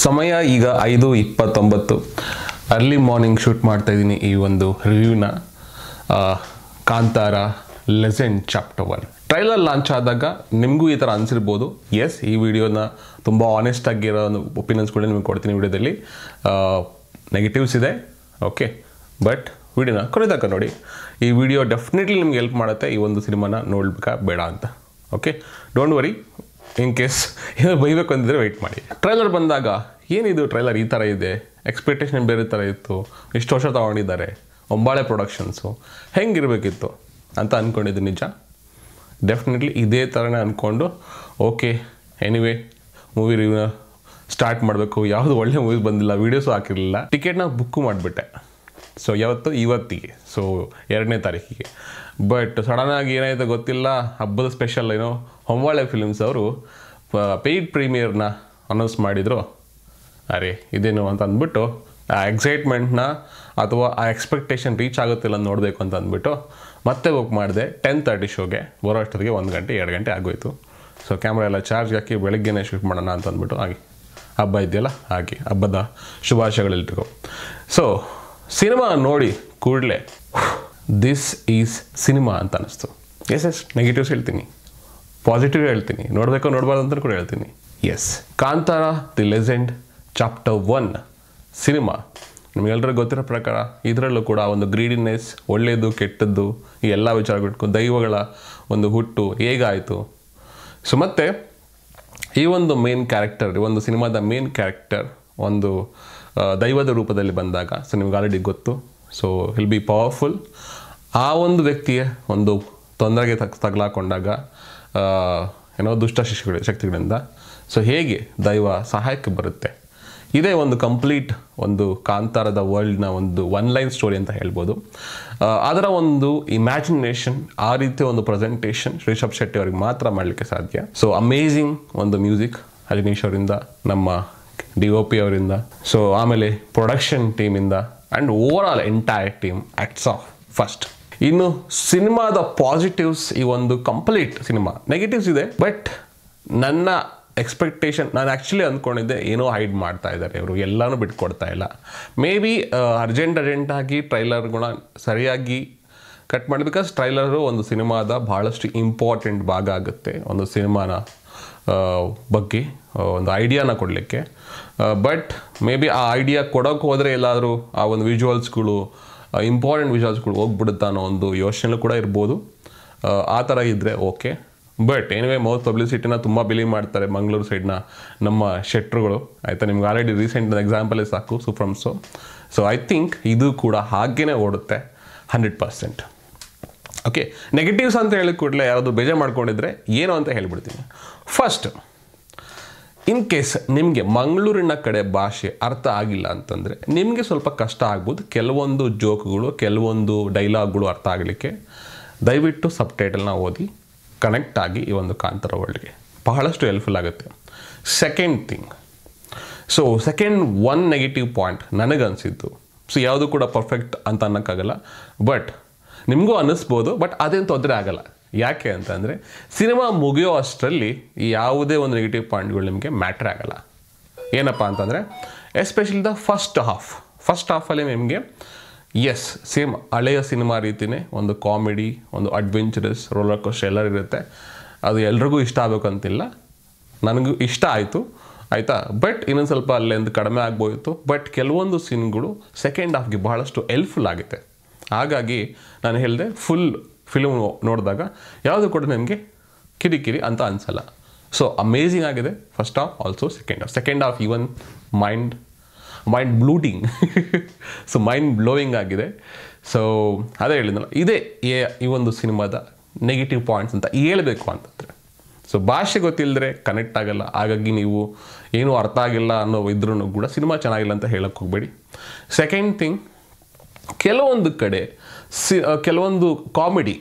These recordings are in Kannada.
ಸಮಯ ಈಗ 5:29 ಅರ್ಲಿ ಮಾರ್ನಿಂಗ್ ಶೂಟ್ ಮಾಡ್ತಾ ಇದ್ದೀನಿ ಈ ಒಂದು ರಿವ್ಯೂನ Kantara legend chapter 1 trailer launch ಆದಾಗ ನಿಮಗೂ ಈ ಥರ ಅನಿಸಿರ್ಬೋದು. ಎಸ್, ಈ ವಿಡಿಯೋನ ತುಂಬ ಆನೆಸ್ಟ್ ಆಗಿರೋ ಒಂದು ಒಪಿನಿಯನ್ಸ್ಗಳನ್ನ ನಿಮಗೆ ಕೊಡ್ತೀನಿ. ವಿಡಿಯೋದಲ್ಲಿ ನೆಗೆಟಿವ್ಸ್ ಇದೆ, ಓಕೆ, ಬಟ್ ವಿಡಿಯೋನ ಕೊನೆ ತನಕ ನೋಡಿ. ಈ ವಿಡಿಯೋ ಡೆಫಿನೆಟ್ಲಿ ನಿಮ್ಗೆ ಹೆಲ್ಪ್ ಮಾಡುತ್ತೆ ಈ ಒಂದು ಸಿನಿಮಾನ ನೋಡ್ಬೇಕಾ ಬೇಡ ಅಂತ. Okay, don't worry, in case ಏನೋ ಬೈಬೇಕು ಅಂದಿದ್ರೆ ವೆಯ್ಟ್ ಮಾಡಿ. ಟ್ರೈಲರ್ ಬಂದಾಗ ಏನಿದು ಟ್ರೈಲರ್ ಈ ಥರ ಇದೆ, ಎಕ್ಸ್ಪೆಕ್ಟೇಷನ್ ಬೇರೆ ಥರ ಇತ್ತು, ಇಷ್ಟು ವರ್ಷ ತೊಗೊಂಡಿದ್ದಾರೆ, ಒಂಬಾಳೆ ಪ್ರೊಡಕ್ಷನ್ಸು, ಹೆಂಗಿರಬೇಕಿತ್ತು ಅಂತ ಅಂದ್ಕೊಂಡಿದ್ದು ನಿಜ. ಡೆಫಿನೆಟ್ಲಿ ಇದೇ ಥರನೇ ಅಂದ್ಕೊಂಡು ಓಕೆ ಎನಿವೇ ಮೂವಿ ರಿವ್ಯೂನ ಸ್ಟಾರ್ಟ್ ಮಾಡಬೇಕು. ಯಾವುದು ಒಳ್ಳೆ ಮೂವೀಸ್ ಬಂದಿಲ್ಲ, ವೀಡಿಯೋಸು ಹಾಕಿರಲಿಲ್ಲ, ಟಿಕೆಟ್ನ ಬುಕ್ಕು ಮಾಡಿಬಿಟ್ಟೆ. ಸೊ ಇವತ್ತಿಗೆ, ಸೊ 2ನೇ ತಾರೀಕಿಗೆ. ಬಟ್ ಸಡನ್ನಾಗಿ ಏನಾಯಿತು ಗೊತ್ತಿಲ್ಲ, ಹಬ್ಬದ ಸ್ಪೆಷಲ್ ಏನೋ ಹೊಂಬಾಳೆ ಫಿಲ್ಮ್ಸ್ ಅವರು ಪೇಯ್ಡ್ ಪ್ರೀಮಿಯರ್ನ ಅನೌನ್ಸ್ ಮಾಡಿದರು. ಅರೆ ಇದೇನು ಅಂತ ಅಂದ್ಬಿಟ್ಟು ಆ ಎಕ್ಸೈಟ್ಮೆಂಟ್ನ ಅಥವಾ ಆ ಎಕ್ಸ್ಪೆಕ್ಟೇಷನ್ ರೀಚ್ ಆಗುತ್ತಿಲ್ಲ ನೋಡಬೇಕು ಅಂತ ಅಂದ್ಬಿಟ್ಟು ಮತ್ತೆ ಬುಕ್ ಮಾಡಿದೆ 10:30 ಶೋಗೆ. ಬರೋ ಅಷ್ಟೊತ್ತಿಗೆ 1 ಗಂಟೆ 2 ಗಂಟೆ ಆಗೋಯ್ತು. ಸೊ ಕ್ಯಾಮ್ರಾ ಎಲ್ಲ ಚಾರ್ಜ್ಗೆ ಹಾಕಿ ಬೆಳಗ್ಗೆನೇ ಶೂಟ್ ಮಾಡೋಣ ಅಂತ ಅಂದ್ಬಿಟ್ಟು ಹಾಗೆ ಹಬ್ಬ ಇದೆಯಲ್ಲ, ಹಾಗೆ ಹಬ್ಬದ ಶುಭಾಶಯಗಳೆಲ್ರಿಗೂ. ಸೊ ಸಿನಿಮಾ ನೋಡಿ ಕೂಡಲೇ ದಿಸ್ ಈಸ್ ಸಿನಿಮಾ ಅಂತ ಅನ್ನಿಸ್ತು. ಎಸ್, ನೆಗೆಟಿವ್ಸ್ ಹೇಳ್ತೀನಿ, ಪಾಸಿಟಿವ್ ಹೇಳ್ತೀನಿ, ನೋಡಬೇಕು ನೋಡಬಾರ್ದು ಅಂತ ಕೂಡ ಹೇಳ್ತೀನಿ. Yes, Kantara the legend chapter 1 cinema ನಿಮಗೆಲ್ಲರಿಗೂ ಗೊತ್ತಿರೋ ಪ್ರಕಾರ ಇದರಲ್ಲೂ ಕೂಡ ಒಂದು ಗ್ರೀಡಿನೆಸ್, ಒಳ್ಳೆಯದು ಕೆಟ್ಟದ್ದು, ಈ ಎಲ್ಲ ವಿಚಾರಗಳು, ದೈವಗಳ ಒಂದು ಹುಟ್ಟು ಹೇಗಾಯಿತು. ಸೊ ಮತ್ತು ಈ ಒಂದು ಮೇನ್ ಕ್ಯಾರೆಕ್ಟರ್, ಈ ಒಂದು ಸಿನಿಮಾದ ಮೇನ್ ಕ್ಯಾರೆಕ್ಟರ್ ಒಂದು ದೈವದ ರೂಪದಲ್ಲಿ ಬಂದಾಗ, ಸೊ ನಿಮ್ಗೆ ಆಲ್ರೆಡಿ ಗೊತ್ತು, ಸೊ ವಿಲ್ ಬಿ ಪವರ್ಫುಲ್. ಆ ಒಂದು ವ್ಯಕ್ತಿಯ ಒಂದು ತೊಂದರೆಗೆ ತಗಲಾಕೊಂಡಾಗ ಏನೋ ದುಷ್ಟ ಶಕ್ತಿಗಳಿಂದ ಸೊ ಹೇಗೆ ದೈವ ಸಹಾಯಕ್ಕೆ ಬರುತ್ತೆ. ಇದೇ ಒಂದು ಕಂಪ್ಲೀಟ್ ಒಂದು ಕಾಂತಾರದ ವರ್ಲ್ಡ್ನ ಒಂದು 1 ಲೈನ್ ಸ್ಟೋರಿ ಅಂತ ಹೇಳ್ಬೋದು. ಅದರ ಒಂದು ಇಮ್ಯಾಜಿನೇಷನ್, ಆ ರೀತಿಯ ಒಂದು ಪ್ರೆಸೆಂಟೇಷನ್ ರಿಷಬ್ ಶೆಟ್ಟಿ ಅವ್ರಿಗೆ ಮಾತ್ರ ಮಾಡಲಿಕ್ಕೆ ಸಾಧ್ಯ. ಸೊ ಅಮೇಝಿಂಗ್ ಒಂದು ಮ್ಯೂಸಿಕ್ ಅಜನೀಶ್ ಅವರಿಂದ, ನಮ್ಮ DOP ಅವರಿಂದ, ಸೊ ಆಮೇಲೆ ಪ್ರೊಡಕ್ಷನ್ ಟೀಮಿಂದ and over all entire team hats off first. ಇನ್ನು ಸಿನಿಮಾದ ಪಾಸಿಟಿವ್ಸ್, ಈ ಒಂದು ಕಂಪ್ಲೀಟ್ ಸಿನಿಮಾ, ನೆಗೆಟಿವ್ಸ್ ಇದೆ ಬಟ್ ನನ್ನ ಎಕ್ಸ್ಪೆಕ್ಟೇಷನ್, ನಾನು ಆ್ಯಕ್ಚುಲಿ ಅಂದ್ಕೊಂಡಿದ್ದೆ ಏನೋ ಹೈಡ್ ಮಾಡ್ತಾ ಇದ್ದಾರೆ ಇವರು, ಎಲ್ಲನೂ ಬಿಟ್ಕೊಡ್ತಾ ಇಲ್ಲ. ಮೇ ಬಿ ಅರ್ಜೆಂಟಾಗಿ ಟ್ರೈಲರ್ಗಳ ಸರಿಯಾಗಿ ಕಟ್ ಮಾಡಿ, ಬಿಕಾಸ್ ಟ್ರೈಲರು ಒಂದು ಸಿನಿಮಾದ ಭಾಳಷ್ಟು ಇಂಪಾರ್ಟೆಂಟ್ ಭಾಗ ಆಗುತ್ತೆ ಒಂದು ಸಿನಿಮಾನ ಬಗ್ಗೆ ಒಂದು ಐಡಿಯಾನ ಕೊಡಲಿಕ್ಕೆ. ಬಟ್ ಮೇ ಬಿ ಆ ಐಡಿಯಾ ಕೊಡೋಕೆ ಹೋದರೆ ಎಲ್ಲಾದರೂ ಆ ಒಂದು ವಿಜುವಲ್ಸ್ಗಳು, ಇಂಪಾರ್ಟೆಂಟ್ ವಿಜುವಲ್ಸ್ಗಳು ಹೋಗ್ಬಿಡುತ್ತಾ ಅನ್ನೋ ಒಂದು ಯೋಚನೆ ಕೂಡ ಇರ್ಬೋದು. ಆ ಥರ ಇದ್ದರೆ ಓಕೆ. ಬಟ್ ಎನಿವೇ ಮೌತ್ ಪಬ್ಲಿಸಿಟಿನ ತುಂಬ ಬಿಲೀವ್ ಮಾಡ್ತಾರೆ ಮಂಗಳೂರು ಸೈಡ್ನ ನಮ್ಮ ಶೆಟ್ರುಗಳು, ಆಯಿತಾ. ನಿಮ್ಗೆ ಆಲ್ರೆಡಿ ರೀಸೆಂಟ್ ಎಕ್ಸಾಂಪಲೇ ಸಾಕು, ಸುಫ್ರಮ್ಸು. ಸೊ ಐ ಥಿಂಕ್ ಇದು ಕೂಡ ಹಾಗೇ ಓಡುತ್ತೆ 100%. ಓಕೆ, ನೆಗೆಟಿವ್ಸ್ ಅಂತ ಹೇಳಿದ ಕೂಡಲೇ ಯಾರಾದರೂ ಬೇಜಾರು ಮಾಡ್ಕೊಂಡಿದ್ರೆ ಏನು ಅಂತ ಹೇಳ್ಬಿಡ್ತೀನಿ. ಫಸ್ಟ್, ಇನ್ ಕೇಸ್ ನಿಮಗೆ ಮಂಗಳೂರಿನ ಕಡೆ ಭಾಷೆ ಅರ್ಥ ಆಗಿಲ್ಲ ಅಂತಂದರೆ ನಿಮಗೆ ಸ್ವಲ್ಪ ಕಷ್ಟ ಆಗ್ಬೋದು. ಕೆಲವೊಂದು ಜೋಕ್ಗಳು, ಕೆಲವೊಂದು ಡೈಲಾಗ್ಗಳು ಅರ್ಥ ಆಗಲಿಕ್ಕೆ ದಯವಿಟ್ಟು ಸಬ್ ಟೈಟಲ್ನ ಓದಿ ಕನೆಕ್ಟ್ ಆಗಿ ಈ ಒಂದು ಕಾಂತಾರ ವರ್ಲ್ಡ್ಗೆ ಬಹಳಷ್ಟು ಹೆಲ್ಪ್ಫುಲ್ ಆಗುತ್ತೆ. Second thing, so second one negative point ನನಗನ್ಸಿದ್ದು, ಸೊ ಯಾವುದು ಕೂಡ ಪರ್ಫೆಕ್ಟ್ ಅಂತ ಅನ್ನೋಕ್ಕಾಗಲ್ಲ, ಬಟ್ ನಿಮಗೂ ಅನ್ನಿಸ್ಬೋದು, ಬಟ್ ಅದೇನು ತೊಂದರೆ ಆಗಲ್ಲ. ಯಾಕೆ ಅಂತಂದರೆ ಸಿನಿಮಾ ಮುಗಿಯೋ ಅಷ್ಟರಲ್ಲಿ ಯಾವುದೇ ಒಂದು ನೆಗೆಟಿವ್ ಪಾಯಿಂಟ್ಗಳು ನಿಮಗೆ ಮ್ಯಾಟ್ರ್ ಆಗಲ್ಲ. ಏನಪ್ಪ ಅಂತಂದರೆ ಎಸ್ಪೆಷಲಿ ದ ಫಸ್ಟ್ ಹಾಫಲ್ಲಿ ನಿಮಗೆ ಎಸ್ ಸೇಮ್ ಹಳೆಯ ಸಿನಿಮಾ ರೀತಿಯೇ ಒಂದು ಕಾಮಿಡಿ, ಒಂದು ಅಡ್ವೆಂಚರಸ್, ರೋಲರ್ ಕೋಸ್ಟರ್ ಎಲ್ಲರೂ ಇರುತ್ತೆ. ಅದು ಎಲ್ರಿಗೂ ಇಷ್ಟ ಆಗಬೇಕಂತಿಲ್ಲ, ನನಗೂ ಇಷ್ಟ ಆಯಿತು, ಆಯಿತಾ. ಬಟ್ ಇನ್ನೊಂದು ಸ್ವಲ್ಪ ಅಲ್ಲಿಂದ ಕಡಿಮೆ ಆಗ್ಬೋಯಿತು. ಬಟ್ ಕೆಲವೊಂದು ಸೀನ್ಗಳು ಸೆಕೆಂಡ್ ಹಾಫ್ಗೆ ಬಹಳಷ್ಟು ಹೆಲ್ಪ್ಫುಲ್ ಆಗುತ್ತೆ. ಹಾಗಾಗಿ ನಾನು ಹೇಳಿದೆ, ಫುಲ್ ಫಿಲ್ಮ್ ನೋಡಿದಾಗ ಯಾವುದು ಕೂಡ ನನಗೆ ಕಿರಿಕಿರಿ ಅಂತ ಅನಿಸಲ್ಲ. ಸೊ ಅಮೇಝಿಂಗ್ ಆಗಿದೆ first half, also second half even mind blowing so mind blowing ಆಗಿದೆ. ಸೊ ಅದೇ ಹೇಳಿದ್ನಲ್ಲ, ಇದೇ ಈ ಒಂದು ಸಿನಿಮಾದ ನೆಗೆಟಿವ್ ಪಾಯಿಂಟ್ಸ್ ಅಂತ ಹೇಳಬೇಕು ಅಂತಂದರೆ. ಸೊ ಭಾಷೆ ಗೊತ್ತಿಲ್ಲದ್ರೆ ಕನೆಕ್ಟ್ ಆಗಲ್ಲ, ಹಾಗಾಗಿ ನೀವು ಏನೂ ಅರ್ಥ ಆಗಿಲ್ಲ ಅನ್ನೋ ಇದ್ರೂ ಕೂಡ ಸಿನಿಮಾ ಚೆನ್ನಾಗಿಲ್ಲ ಅಂತ ಹೇಳಕ್ಕೆ ಹೋಗಬೇಡಿ. ಸೆಕೆಂಡ್ ಥಿಂಗ್, ಕೆಲವೊಂದು ಕಡೆ ಕೆಲವೊಂದು ಕಾಮಿಡಿ,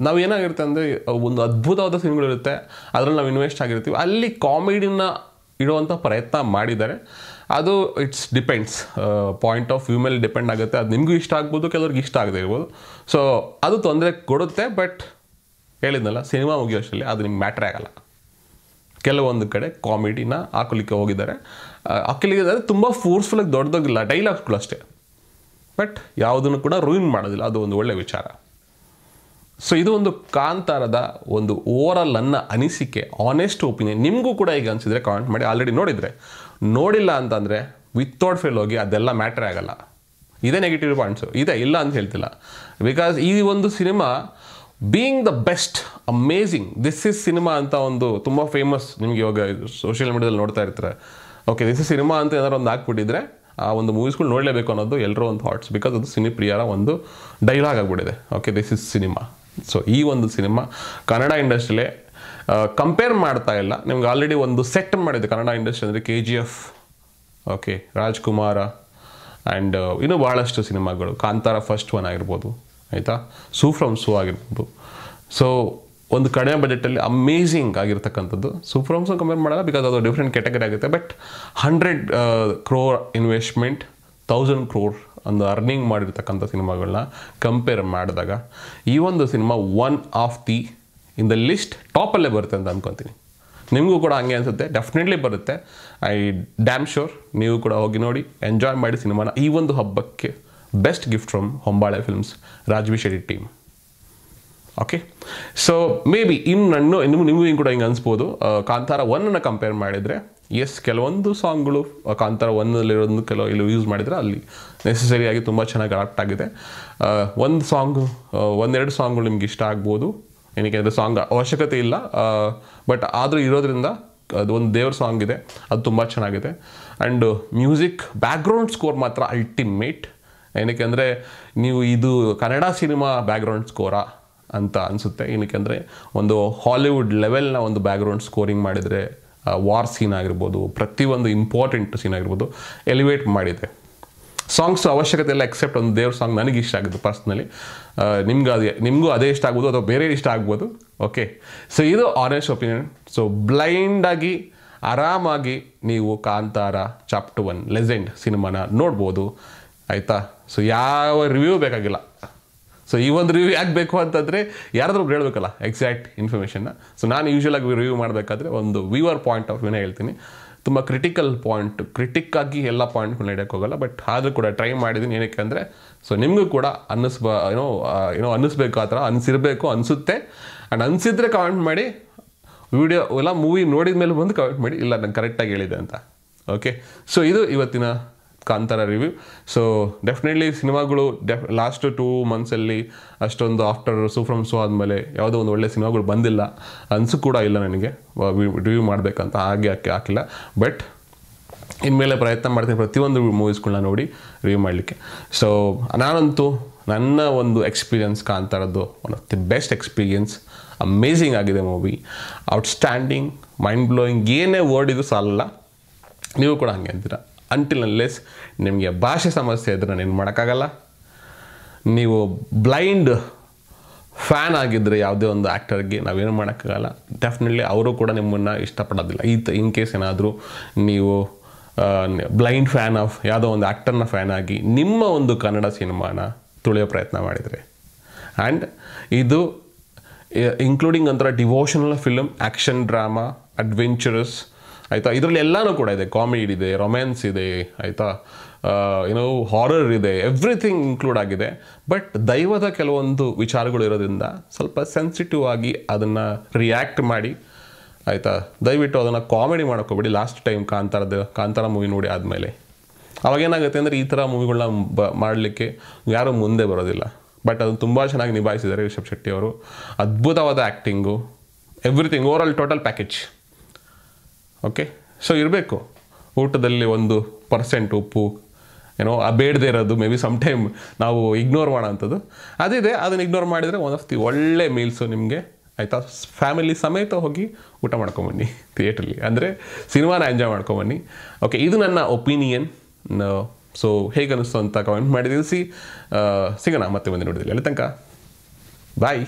ನಾವು ಏನಾಗಿರುತ್ತೆ ಅಂದರೆ ಒಂದು ಅದ್ಭುತವಾದ ಸಿನಿಮಾಗಳಿರುತ್ತೆ, ಅದರಲ್ಲಿ ನಾವು ಇನ್ವೆಸ್ಟ್ ಆಗಿರ್ತೀವಿ, ಅಲ್ಲಿ ಕಾಮಿಡಿನ ಇಡುವಂಥ ಪ್ರಯತ್ನ ಮಾಡಿದ್ದಾರೆ. ಅದು it's depends, point of view ಮೇಲೆ ಡಿಪೆಂಡ್ ಆಗುತ್ತೆ. ಅದು ನಿಮಗೂ ಇಷ್ಟ ಆಗ್ಬೋದು, ಕೆಲವ್ರಿಗೆ ಇಷ್ಟ ಆಗದೆ ಇರ್ಬೋದು. ಸೊ ಅದು ತೊಂದರೆ ಕೊಡುತ್ತೆ. ಬಟ್ ಹೇಳಿದ್ನಲ್ಲ, ಸಿನಿಮಾ ಮುಗಿಯೋಷ್ಟರಲ್ಲಿ ಅದು ನಿಮ್ಗೆ ಮ್ಯಾಟ್ರೇ ಆಗಲ್ಲ. ಕೆಲವೊಂದು ಕಡೆ ಕಾಮಿಡಿನ ಹಾಕಲಿಕ್ಕೆ ಹೋಗಿದ್ದಾರೆ, ಅಖಿಲಿಗೆ ಅಂದರೆ ತುಂಬ ಫೋರ್ಸ್ಫುಲ್ಲಾಗಿ ದೊಡ್ಡದಾಗಿಲ್ಲ, ಡೈಲಾಗ್ಸ್ಗಳು ಅಷ್ಟೇ, ಬಟ್ ಯಾವುದನ್ನು ಕೂಡ ರೂಯಿನ್ ಮಾಡೋದಿಲ್ಲ, ಅದು ಒಂದು ಒಳ್ಳೆಯ ವಿಚಾರ. ಸೊ ಇದು ಒಂದು ಕಾಂತಾರದ ಒಂದು ಓವರಾಲ್ ನನ್ನ ಅನಿಸಿಕೆ, ಆನೆಸ್ಟ್ ಒಪಿನಿಯನ್. ನಿಮಗೂ ಕೂಡ ಈಗ ಅನಿಸಿದರೆ ಕಾಮೆಂಟ್ ಮಾಡಿ. ಆಲ್ರೆಡಿ ನೋಡಿಲ್ಲ ಅಂತಂದರೆ ವಿತೌಟ್ ಫೇಲ್ ಹೋಗಿ, ಅದೆಲ್ಲ ಮ್ಯಾಟ್ರೇ ಆಗಲ್ಲ. ಇದೇ ನೆಗೆಟಿವ್ ಪಾಯಿಂಟ್ಸು ಇದೆ, ಇಲ್ಲ ಅಂತ ಹೇಳ್ತಿಲ್ಲ. ಬಿಕಾಸ್ ಈ ಒಂದು cinema being the best, amazing, this is cinema ಅಂತ ಒಂದು ತುಂಬ ಫೇಮಸ್, ನಿಮ್ಗೆ ಇವಾಗ ಸೋಷಿಯಲ್ ಮೀಡಿಯಾದಲ್ಲಿ ನೋಡ್ತಾ ಇರ್ತಾರೆ. ಓಕೆ, ದಿಸ್ ಇಸ್ ಸಿನಿಮಾ ಅಂತ ಏನಾದ್ರು ಒಂದು ಹಾಕ್ಬಿಟ್ಟಿದ್ರೆ ಆ ಒಂದು ಮೂವೀಸ್ಗಳು ನೋಡಲೇಬೇಕು ಅನ್ನೋದು ಎಲ್ಲರೂ ಒಂದು ಥಾಟ್ಸ್. ಬಿಕಾಸ್ ಅದು ಸಿನಿಪ್ರಿಯರ ಒಂದು ಡೈಲಾಗ್ ಆಗಿಬಿಟ್ಟಿದೆ. Okay, this is cinema. So ಈ ಒಂದು ಸಿನಿಮಾ ಕನ್ನಡ ಇಂಡಸ್ಟ್ರಿಲೇ ಕಂಪೇರ್ ಮಾಡ್ತಾ ಇಲ್ಲ, ನಿಮ್ಗೆ ಆಲ್ರೆಡಿ ಒಂದು ಸೆಟ್ ಮಾಡಿದೆ ಕನ್ನಡ ಇಂಡಸ್ಟ್ರಿ ಅಂದರೆ KGF, ಓಕೆ, ರಾಜ್ಕುಮಾರ ಆ್ಯಂಡ್ ಇನ್ನೂ ಭಾಳಷ್ಟು ಸಿನಿಮಾಗಳು, ಕಾಂತಾರ ಫಸ್ಟ್ ಒನ್ ಆಗಿರ್ಬೋದು, ಆಯಿತಾ, ಸೂ ಫ್ರಮ್ ಸೂ ಆಗಿರ್ಬೋದು. ಸೊ ಒಂದು ಕಡಿಮೆ ಬಜೆಟಲ್ಲಿ ಅಮೇಝಿಂಗ್ ಆಗಿರ್ತಕ್ಕಂಥದ್ದು. ಸೂ ಫ್ರಮ್ ಸೂ ಕಂಪೇರ್ ಮಾಡಲ್ಲ, ಬಿಕಾಸ್ ಅದು ಡಿಫ್ರೆಂಟ್ ಕ್ಯಾಟಗರಿ ಆಗುತ್ತೆ. ಬಟ್ 100 crore ಇನ್ವೆಸ್ಟ್ಮೆಂಟ್, 1000 crore ಒಂದು ಅರ್ನಿಂಗ್ ಮಾಡಿರ್ತಕ್ಕಂಥ ಸಿನಿಮಾಗಳನ್ನ ಕಂಪೇರ್ ಮಾಡಿದಾಗ ಈ ಒಂದು cinema one of the in the list ಟಾಪಲ್ಲೇ ಬರುತ್ತೆ ಅಂತ ಅಂದ್ಕೊತೀನಿ. ನಿಮಗೂ ಕೂಡ ಹಂಗೆ ಅನಿಸುತ್ತೆ, ಡೆಫಿನೆಟ್ಲಿ ಬರುತ್ತೆ. I damn sure. ನೀವು ಕೂಡ ಹೋಗಿ ನೋಡಿ, ಎಂಜಾಯ್ ಮಾಡಿ ಸಿನಿಮಾನ. ಈ ಒಂದು ಹಬ್ಬಕ್ಕೆ best gift from Hombale films, Rajvi Shetty team. Okay, so may be ನಿಮಗೂ ಕೂಡ ಹಿಂಗೆ ಅನಿಸ್ಬೋದು. ಕಾಂತಾರ 1 ಕಂಪೇರ್ ಮಾಡಿದರೆ ಎಸ್, ಕೆಲವೊಂದು ಸಾಂಗ್ಗಳು ಕಾಂತಾರ 1ನಲ್ಲಿರೋದು ಇಲ್ಲಿ ಯೂಸ್ ಮಾಡಿದರೆ ಅಲ್ಲಿ ನೆಸೆಸರಿಯಾಗಿ ತುಂಬ ಚೆನ್ನಾಗಿ ಅಡಾಪ್ಟ್ ಆಗಿದೆ. ಒಂದು ಸಾಂಗು, 1-2 ಸಾಂಗ್ಗಳು ನಿಮ್ಗೆ ಇಷ್ಟ ಆಗ್ಬೋದು, ಏನಕ್ಕೆ ಅಂದರೆ ಸಾಂಗ್ ಅವಶ್ಯಕತೆ ಇಲ್ಲ, ಬಟ್ ಆದರೂ ಇರೋದ್ರಿಂದ ಅದು ಒಂದು ದೇವ್ರ ಸಾಂಗ್ ಇದೆ, ಅದು ತುಂಬ ಚೆನ್ನಾಗಿದೆ. ಆ್ಯಂಡ್ ಮ್ಯೂಸಿಕ್ ಬ್ಯಾಕ್ಗ್ರೌಂಡ್ ಸ್ಕೋರ್ ಮಾತ್ರ ಅಲ್ಟಿಮೇಟ್. ಏನಕ್ಕೆ ಅಂದರೆ ನೀವು ಇದು ಕನ್ನಡ ಸಿನಿಮಾ ಬ್ಯಾಕ್ಗ್ರೌಂಡ್ ಸ್ಕೋರಾ ಅಂತ ಅನಿಸುತ್ತೆ. ಏನಕ್ಕೆ ಅಂದರೆ ಒಂದು ಹಾಲಿವುಡ್ ಲೆವೆಲ್ನ ಒಂದು ಬ್ಯಾಕ್ಗ್ರೌಂಡ್ ಸ್ಕೋರಿಂಗ್ ಮಾಡಿದರೆ, ವಾರ್ ಸೀನ್ ಆಗಿರ್ಬೋದು, ಪ್ರತಿಯೊಂದು ಇಂಪಾರ್ಟೆಂಟ್ ಸೀನ್ ಆಗಿರ್ಬೋದು ಎಲಿವೇಟ್ ಮಾಡಿದೆ. ಸಾಂಗ್ಸ್ ಅವಶ್ಯಕತೆ ಇಲ್ಲ, ಎಕ್ಸೆಪ್ಟ್ ಒಂದು ದೇವ್ರ ಸಾಂಗ್ ನನಗೆ ಇಷ್ಟ ಆಗಿದ್ದು ಪರ್ಸ್ನಲಿ. ನಿಮಗೂ ಅದೇ ಇಷ್ಟ ಆಗ್ಬೋದು ಅಥವಾ ಬೇರೆ ಇಷ್ಟ ಆಗ್ಬೋದು. ಓಕೆ, ಸೊ ಇದು ಆನೆಸ್ಟ್ ಒಪಿನಿಯನ್. ಸೊ ಬ್ಲೈಂಡಾಗಿ ಆರಾಮಾಗಿ ನೀವು ಕಾಂತಾರ ಚಾಪ್ಟರ್ 1 ಲೆಜೆಂಡ್ ಸಿನಿಮಾನ ನೋಡ್ಬೋದು, ಆಯಿತಾ. ಸೊ ಯಾವ ರಿವ್ಯೂ ಬೇಕಾಗಿಲ್ಲ. ಸೊ ಈ ಒಂದು ರಿವ್ಯೂ ಯಾಕೆ ಬೇಕು ಅಂತಂದರೆ ಯಾರಾದ್ರೂ ಹೇಳಬೇಕಲ್ಲ ಎಕ್ಸಾಕ್ಟ್ ಇನ್ಫಾರ್ಮೇಷನ್ನ. ಸೊ ನಾನು ಯೂಶ್ವಲಾಗಿ ರಿವ್ಯೂ ಮಾಡಬೇಕಾದ್ರೆ ಒಂದು ವ್ಯೂವರ್ ಪಾಯಿಂಟ್ ಆಫ್ ವ್ಯೂನೇ ಹೇಳ್ತೀನಿ. ತುಂಬ ಕ್ರಿಟಿಕ್ಕಾಗಿ ಎಲ್ಲ ಪಾಯಿಂಟ್ಗಳನ್ನ ಹಿಡಿಯೋಕ್ಕೆ ಹೋಗಲ್ಲ, ಬಟ್ ಆದರೂ ಕೂಡ ಟ್ರೈ ಮಾಡಿದ್ದೀನಿ. ಏನಕ್ಕೆ ಅಂದರೆ ಸೊ ನಿಮಗೂ ಕೂಡ ಅನ್ನಿಸ್ಬೇಕು, ಆ ಥರ ಅನಿಸಿರಬೇಕು, ಅನಿಸುತ್ತೆ. ಆ್ಯಂಡ್ ಅನಿಸಿದ್ರೆ ಕಾಮೆಂಟ್ ಮಾಡಿ, ವಿಡಿಯೋ ಎಲ್ಲ ಮೂವಿ ನೋಡಿದ ಮೇಲೆ ಬಂದು ಕಾಮೆಂಟ್ ಮಾಡಿ, ಇಲ್ಲ ನಾನು ಕರೆಕ್ಟಾಗಿ ಹೇಳಿದೆ ಅಂತ. ಓಕೆ, ಸೊ ಇದು ಇವತ್ತಿನ ಕಾಂತಾರ ರಿವ್ಯೂ. ಸೊ ಡೆಫಿನೆಟ್ಲಿ ಸಿನಿಮಾಗಳು ಲಾಸ್ಟ್ 2 ಮಂತ್ಸಲ್ಲಿ ಅಷ್ಟೊಂದು ಆಫ್ಟರ್ ಸೂ ಫ್ರಮ್ ಸೂ ಆದಮೇಲೆ ಯಾವುದೋ ಒಂದು ಒಳ್ಳೆ ಸಿನಿಮಾಗಳು ಬಂದಿಲ್ಲ, ಅನಿಸು ಕೂಡ ಇಲ್ಲ ನನಗೆ ರಿವ್ಯೂ ಮಾಡಬೇಕಂತ. ಹಾಕಿಲ್ಲ, ಬಟ್ ಇನ್ಮೇಲೆ ಪ್ರಯತ್ನ ಮಾಡ್ತೀನಿ ಪ್ರತಿಯೊಂದು ಮೂವೀಸ್ಗಳನ್ನ ನೋಡಿ ರಿವ್ಯೂ ಮಾಡಲಿಕ್ಕೆ. ಸೊ ನಾನಂತೂ ನನ್ನ ಒಂದು ಎಕ್ಸ್ಪೀರಿಯನ್ಸ್ ಕಾಂತಾರದ್ದು one of the best experience. Amazing ಆಗಿದೆ ಮೂವಿ, ಔಟ್ಸ್ಟ್ಯಾಂಡಿಂಗ್, ಮೈಂಡ್ ಬ್ಲೋಯಿಂಗ್, ಏನೇ ವರ್ಡ್ ಇದು ಸಾಲಲ್ಲ. ನೀವು ಕೂಡ ಹಂಗೆ ಅಂತೀರ. ಅಂಟಿಲ್ ಅನ್ಲೆಸ್ ನಿಮಗೆ ಭಾಷೆ ಸಮಸ್ಯೆ ಇದ್ದರೆ ನಾನು ಏನು ಮಾಡೋಕ್ಕಾಗಲ್ಲ. ನೀವು ಬ್ಲೈಂಡ್ ಫ್ಯಾನ್ ಆಗಿದ್ದರೆ ಯಾವುದೇ ಒಂದು ಆ್ಯಕ್ಟರ್ಗೆ ನಾವೇನು ಮಾಡೋಕ್ಕಾಗಲ್ಲ. ಡೆಫಿನೆಟ್ಲಿ ಅವರು ಕೂಡ ನಿಮ್ಮನ್ನು ಇಷ್ಟಪಡೋದಿಲ್ಲ. ಇನ್ ಕೇಸ್ ಏನಾದರೂ ನೀವು ಬ್ಲೈಂಡ್ ಫ್ಯಾನ್ ಆಫ್ ಯಾವುದೋ ಒಂದು ಆ್ಯಕ್ಟರ್ನ ಫ್ಯಾನ್ ಆಗಿ ನಿಮ್ಮ ಒಂದು ಕನ್ನಡ ಸಿನಿಮಾನ ತುಳಿಯೋ ಪ್ರಯತ್ನ ಮಾಡಿದರೆ, ಆ್ಯಂಡ್ ಇದು ಇನ್ಕ್ಲೂಡಿಂಗ್ ಒಂಥರ devotional film, action drama, adventurous, ಆಯಿತಾ. ಇದರಲ್ಲಿ ಎಲ್ಲನೂ ಕೂಡ ಇದೆ, ಕಾಮಿಡಿ ಇದೆ, ರೊಮ್ಯಾನ್ಸ್ ಇದೆ, ಆಯಿತಾ, ಹಾರರ್ ಇದೆ, ಎವ್ರಿಥಿಂಗ್ ಇನ್ಕ್ಲೂಡ್ ಆಗಿದೆ. ಬಟ್ ದೈವದ ಕೆಲವೊಂದು ವಿಚಾರಗಳು ಇರೋದ್ರಿಂದ ಸ್ವಲ್ಪ ಸೆನ್ಸಿಟಿವ್ ಆಗಿ ಅದನ್ನು ರಿಯಾಕ್ಟ್ ಮಾಡಿ, ಆಯಿತಾ. ದಯವಿಟ್ಟು ಅದನ್ನು ಕಾಮಿಡಿ ಮಾಡೋಕ್ಕೋಗ್ಬೇಡಿ. ಲಾಸ್ಟ್ ಟೈಮ್ ಕಾಂತಾರ ಮೂವಿ ನೋಡಿ ಆದಮೇಲೆ ಅವಾಗೇನಾಗುತ್ತೆ ಅಂದರೆ ಈ ಥರ ಮೂವಿಗಳನ್ನ ಮಾಡಲಿಕ್ಕೆ ಯಾರೂ ಮುಂದೆ ಬರೋದಿಲ್ಲ. ಬಟ್ ಅದನ್ನು ತುಂಬ ಚೆನ್ನಾಗಿ ನಿಭಾಯಿಸಿದ್ದಾರೆ ರಿಷಬ್ ಶೆಟ್ಟಿ ಅವರು. ಅದ್ಭುತವಾದ acting, everything, over all total package. Okay, so ಇರಬೇಕು ಊಟದಲ್ಲಿ 1% ಉಪ್ಪು, ಬೇಡದೇ ಇರೋದು ಮೇ ಬಿ ಸಮ್ ಟೈಮ್ ನಾವು ಇಗ್ನೋರ್ ಮಾಡೋ ಅಂಥದ್ದು ಅದಿದೆ. ಅದನ್ನು ಇಗ್ನೋರ್ ಮಾಡಿದರೆ ಒನ್ ಆಫ್ ದಿ ಒಳ್ಳೆ ಮೀಲ್ಸು ನಿಮಗೆ, ಆಯಿತಾ. ಫ್ಯಾಮಿಲಿ ಸಮೇತ ಹೋಗಿ ಊಟ ಮಾಡ್ಕೊಂಬನ್ನಿ ಥಿಯೇಟ್ರಲ್ಲಿ, ಅಂದರೆ ಸಿನಿಮಾನ ಎಂಜಾಯ್ ಮಾಡ್ಕೊಂಬನ್ನಿ. ಓಕೆ, ಇದು ನನ್ನ ಒಪಿನಿಯನ್. ಸೊ ಹೇಗೆ ಅನ್ನಿಸ್ತು ಅಂತ ಕಮೆಂಟ್ ಮಾಡಿ ತಿಳಿಸಿ. ಸಿಗೋಣ ಮತ್ತೆ ಮುಂದೆ ನೋಡಿದ್ವಿ. ಅಲ್ಲಿ ತನಕ ಬಾಯ್.